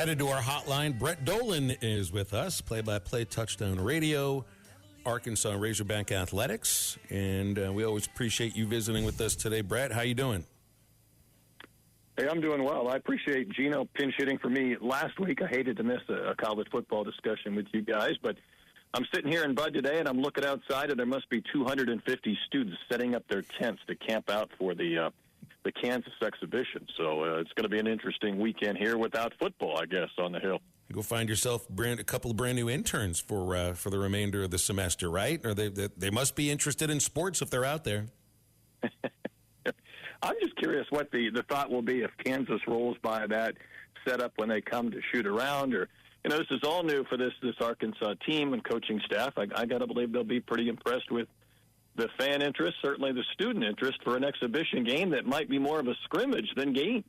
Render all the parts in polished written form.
Headed to our hotline, Brett Dolan is with us, play-by-play Touchdown Radio, Arkansas Razorback Athletics, and we always appreciate you visiting with us today. Brett, how you doing? Hey, I'm doing well. I appreciate Gino pinch hitting for me last week. I hated to miss a college football discussion with you guys, but I'm sitting here in Bud today, and I'm looking outside, and there must be 250 students setting up their tents to camp out for the Kansas exhibition. So it's going to be an interesting weekend here without football, I guess, on the Hill. Go find yourself a couple of brand new interns for the remainder of the semester, right? Or they must be interested in sports if they're out there. I'm just curious what the thought will be if Kansas rolls by that setup when they come to shoot around. Or, this is all new for this Arkansas team and coaching staff. I got to believe they'll be pretty impressed with the fan interest, certainly the student interest for an exhibition game that might be more of a scrimmage than game.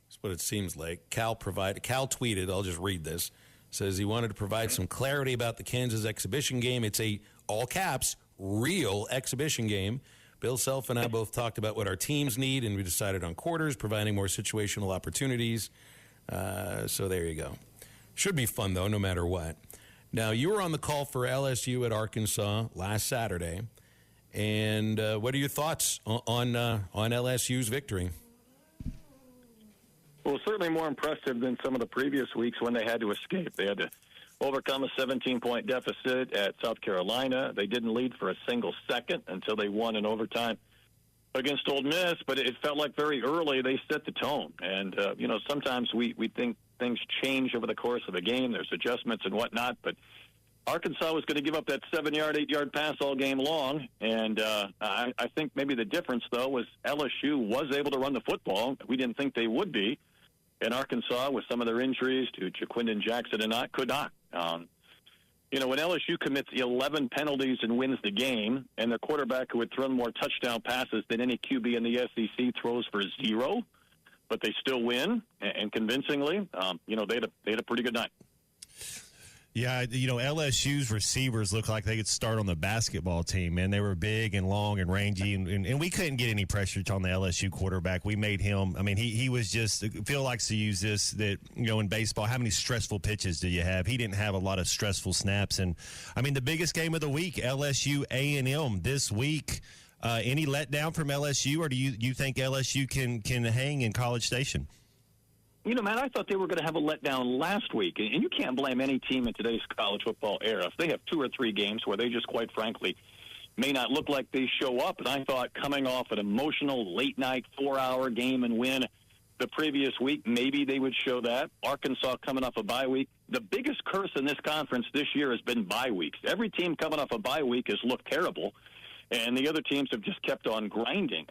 That's what it seems like. Cal tweeted, I'll just read this, says he wanted to provide some clarity about the Kansas exhibition game. It's a, all caps, real exhibition game. Bill Self and I both talked about what our teams need, and we decided on quarters, providing more situational opportunities. So there you go. Should be fun, though, no matter what. Now, you were on the call for LSU at Arkansas last Saturday, and what are your thoughts on LSU's victory? Well, certainly more impressive than some of the previous weeks when they had to escape. They had to overcome a 17-point deficit at South Carolina. They didn't lead for a single second until they won in overtime against Ole Miss, but it felt like very early they set the tone. And, sometimes we think things change over the course of a game. There's adjustments and whatnot, but Arkansas was going to give up that 7-yard, 8-yard pass all game long, and I think maybe the difference, though, was LSU was able to run the football. We didn't think they would be, and Arkansas, with some of their injuries to Jaquindon Jackson and not, could not. When LSU commits 11 penalties and wins the game, and their quarterback who had thrown more touchdown passes than any QB in the SEC throws for 0, but they still win, and convincingly, they had a pretty good night. Yeah, LSU's receivers look like they could start on the basketball team, man. They were big and long and rangy, and we couldn't get any pressure on the LSU quarterback. We made him, he was just, Phil likes to use this, that, in baseball, how many stressful pitches do you have? He didn't have a lot of stressful snaps. And, the biggest game of the week, LSU A&M this week. Any letdown from LSU, or do you think LSU can hang in College Station? Matt, I thought they were going to have a letdown last week, and you can't blame any team in today's college football era. If they have 2 or 3 games where they just, quite frankly, may not look like they show up, and I thought coming off an emotional late-night 4-hour game and win the previous week, maybe they would show that. Arkansas coming off a bye week. The biggest curse in this conference this year has been bye weeks. Every team coming off a bye week has looked terrible, and the other teams have just kept on grinding.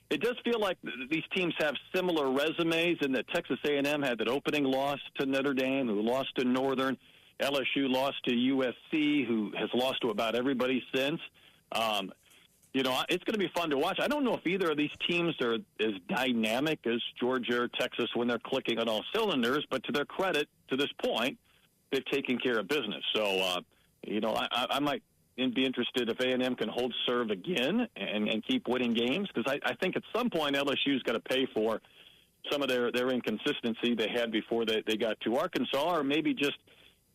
It does feel like these teams have similar resumes, in that Texas A&M had that opening loss to Notre Dame, who lost to Northern. LSU lost to USC, who has lost to about everybody since. It's going to be fun to watch. I don't know if either of these teams are as dynamic as Georgia or Texas when they're clicking on all cylinders, but to their credit, to this point, they've taken care of business. So, I might be interested if A&M can hold serve again and keep winning games, because I think at some point LSU's got to pay for some of their inconsistency they had before they got to Arkansas, or maybe just,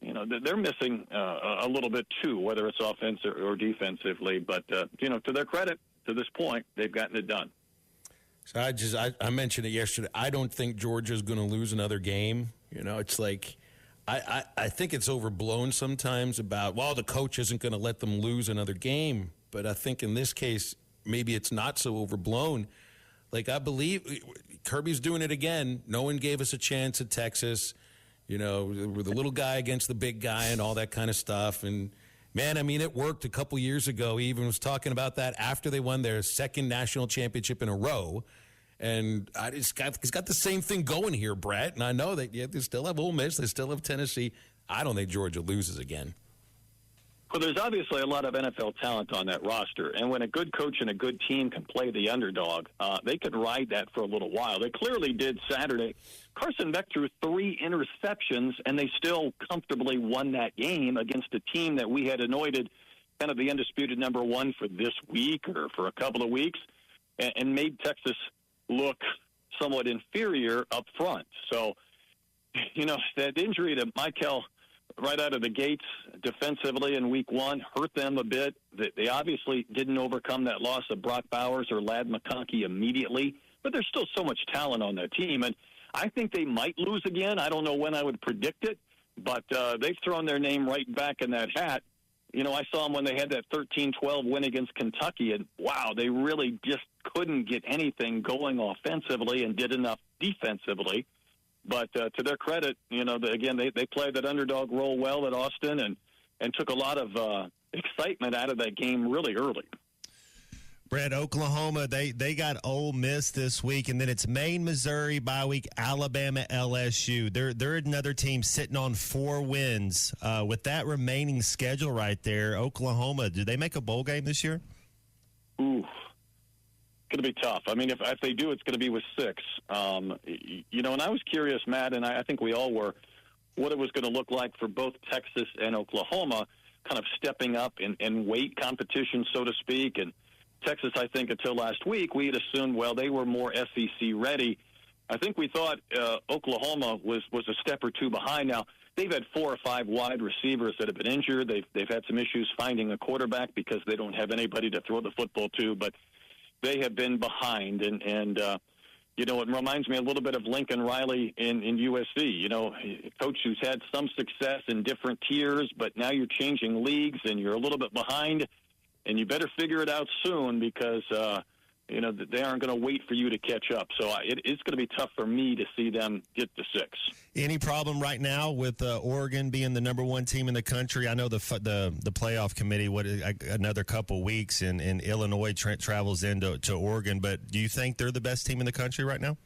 they're missing a little bit too, whether it's offensive or defensively. But, to their credit, to this point, they've gotten it done. So I mentioned it yesterday. I don't think Georgia's going to lose another game. It's like, I think it's overblown sometimes about, the coach isn't going to let them lose another game. But I think in this case, maybe it's not so overblown. Like, I believe Kirby's doing it again. No one gave us a chance at Texas. We're the little guy against the big guy and all that kind of stuff. And, man, it worked a couple years ago. He even was talking about that after they won their second national championship in a row. And he's got the same thing going here, Brett. And I know that they still have Ole Miss. They still have Tennessee. I don't think Georgia loses again. Well, there's obviously a lot of NFL talent on that roster. And when a good coach and a good team can play the underdog, they could ride that for a little while. They clearly did Saturday. Carson Beck threw 3 interceptions, and they still comfortably won that game against a team that we had anointed kind of the undisputed number 1 for this week or for a couple of weeks, and made Texas look somewhat inferior up front. So that injury to Michael right out of the gates defensively in week one hurt them a bit. They obviously didn't overcome that loss of Brock Bowers or Ladd McConkey immediately, but there's still so much talent on that team. And I think they might lose again. I don't know when I would predict it, but they've thrown their name right back in that hat. I saw them when they had that 13-12 win against Kentucky, and wow, they really just couldn't get anything going offensively and did enough defensively. But to their credit, again, they played that underdog role well at Austin and took a lot of excitement out of that game really early. Brett, Oklahoma, they got Ole Miss this week, and then it's Maine, Missouri, bye week, Alabama, LSU. They're another team sitting on 4 wins. With that remaining schedule right there, Oklahoma, do they make a bowl game this year? Ooh, going to be tough. I mean, if they do, it's going to be with 6. And I was curious, Matt, and I think we all were, what it was going to look like for both Texas and Oklahoma, kind of stepping up in weight competition, so to speak, and Texas, I think, until last week, we had assumed, well, they were more SEC ready. I think we thought Oklahoma was a step or two behind. Now, they've had 4 or 5 wide receivers that have been injured. They've had some issues finding a quarterback because they don't have anybody to throw the football to, but they have been behind. And it reminds me a little bit of Lincoln Riley in USC, a coach who's had some success in different tiers, but now you're changing leagues and you're a little bit behind. And you better figure it out soon because, they aren't going to wait for you to catch up. So it's going to be tough for me to see them get to 6. Any problem right now with Oregon being the number 1 team in the country? I know the playoff committee, another couple weeks, and Illinois travels into Oregon. But do you think they're the best team in the country right now?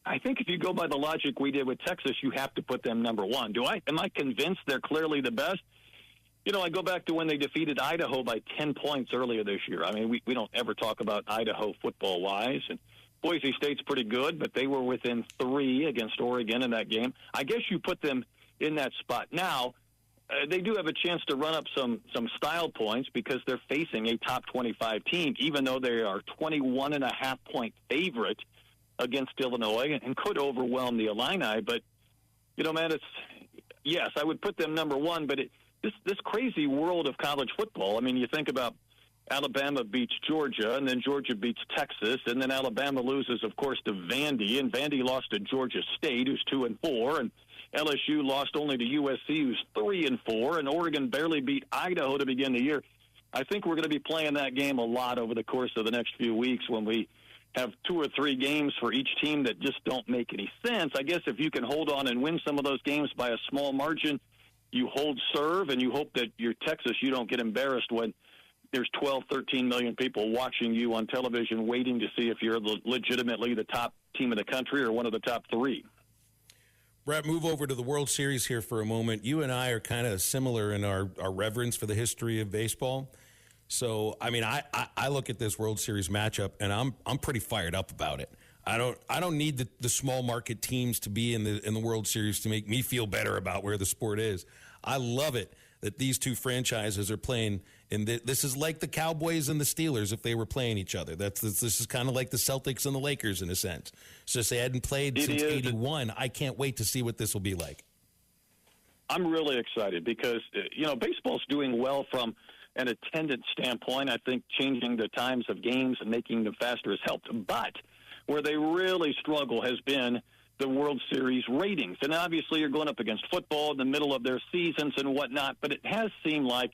I think if you go by the logic we did with Texas, you have to put them number 1. Am I convinced they're clearly the best? I go back to when they defeated Idaho by 10 points earlier this year. I mean, we don't ever talk about Idaho football-wise. And Boise State's pretty good, but they were within 3 against Oregon in that game. I guess you put them in that spot. Now, they do have a chance to run up some style points because they're facing a top 25 team, even though they are 21.5-point favorite against Illinois and could overwhelm the Illini. But, man, yes, I would put them number 1, but this crazy world of college football, I mean, you think about Alabama beats Georgia, and then Georgia beats Texas, and then Alabama loses, of course, to Vandy, and Vandy lost to Georgia State, who's 2-4, and LSU lost only to USC, who's 3-4, and Oregon barely beat Idaho to begin the year. I think we're going to be playing that game a lot over the course of the next few weeks when we have 2 or 3 games for each team that just don't make any sense. I guess if you can hold on and win some of those games by a small margin, you hold serve, and you hope that you're Texas, you don't get embarrassed when there's 12, 13 million people watching you on television waiting to see if you're legitimately the top team in the country or one of the top 3. Brett, move over to the World Series here for a moment. You and I are kind of similar in our reverence for the history of baseball. So, I mean, I look at this World Series matchup, and I'm pretty fired up about it. I don't need the small market teams to be in the World Series to make me feel better about where the sport is. I love it that these 2 franchises are playing, and this is like the Cowboys and the Steelers if they were playing each other. This is kind of like the Celtics and the Lakers in a sense. It's just they hadn't played since '81. I can't wait to see what this will be like. I'm really excited because baseball's doing well from an attendance standpoint. I think changing the times of games and making them faster has helped, but where they really struggle has been the World Series ratings. And obviously you're going up against football in the middle of their seasons and whatnot, but it has seemed like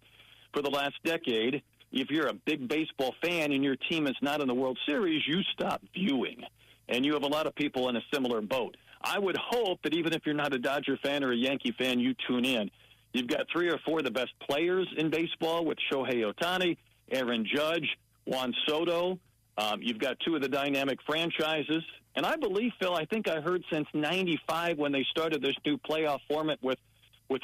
for the last decade, if you're a big baseball fan and your team is not in the World Series, you stop viewing. And you have a lot of people in a similar boat. I would hope that even if you're not a Dodger fan or a Yankee fan, you tune in. You've got 3 or 4 of the best players in baseball with Shohei Ohtani, Aaron Judge, Juan Soto. You've got 2 of the dynamic franchises. And I believe, Phil, I think I heard since 95 when they started this new playoff format with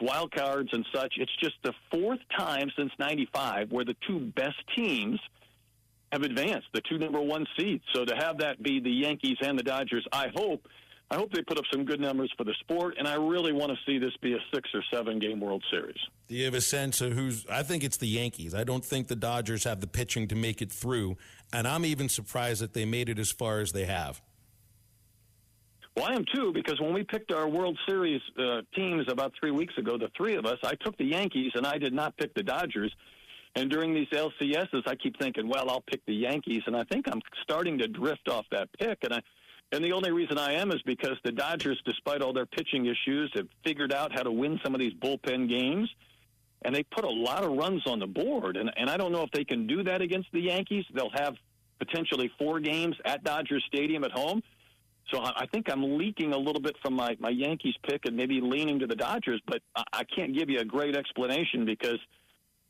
wild cards and such, it's just the 4th time since 95 where the 2 best teams have advanced, the 2 number 1 seeds. So to have that be the Yankees and the Dodgers, I hope they put up some good numbers for the sport, and I really want to see this be a 6 or 7 game World Series. Do you have a sense of I think it's the Yankees. I don't think the Dodgers have the pitching to make it through, and I'm even surprised that they made it as far as they have. Well, I am too, because when we picked our World Series teams about 3 weeks ago, the three of us, I took the Yankees and I did not pick the Dodgers. And during these LCSs, I keep thinking, well, I'll pick the Yankees, and I think I'm starting to drift off that pick. And the only reason I am is because the Dodgers, despite all their pitching issues, have figured out how to win some of these bullpen games, and they put a lot of runs on the board. And I don't know if they can do that against the Yankees. They'll have potentially 4 games at Dodger Stadium at home. So I think I'm leaking a little bit from my Yankees pick and maybe leaning to the Dodgers, but I can't give you a great explanation because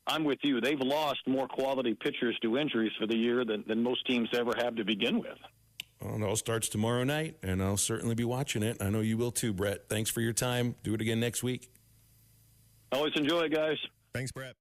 I'm with you. They've lost more quality pitchers to injuries for the year than most teams ever have to begin with. Well, it all starts tomorrow night, and I'll certainly be watching it. I know you will too, Brett. Thanks for your time. Do it again next week. Always enjoy it, guys. Thanks, Brett.